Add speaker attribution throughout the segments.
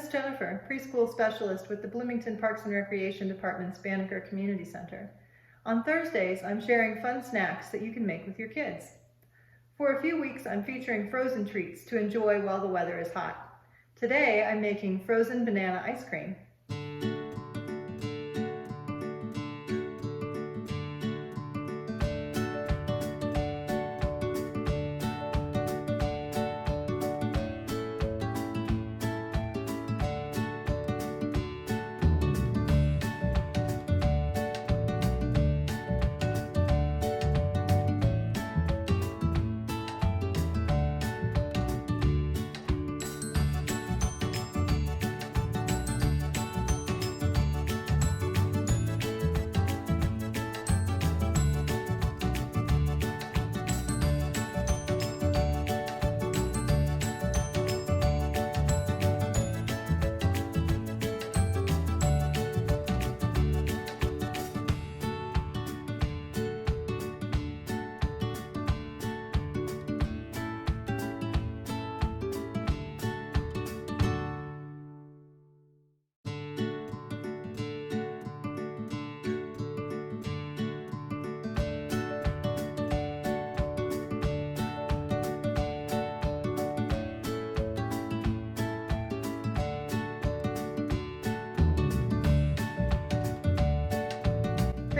Speaker 1: Miss Jennifer, preschool specialist with the Bloomington Parks and Recreation Department's Banneker Community Center. On Thursdays, I'm sharing fun snacks that you can make with your kids. For a few weeks, I'm featuring frozen treats to enjoy while the weather is hot. Today, I'm making frozen banana ice cream.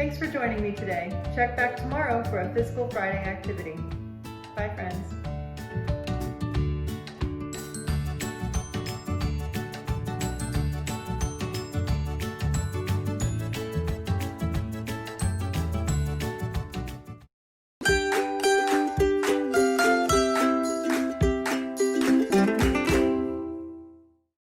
Speaker 1: Thanks for joining me today. Check back tomorrow for a Fiscal Friday activity. Bye, friends.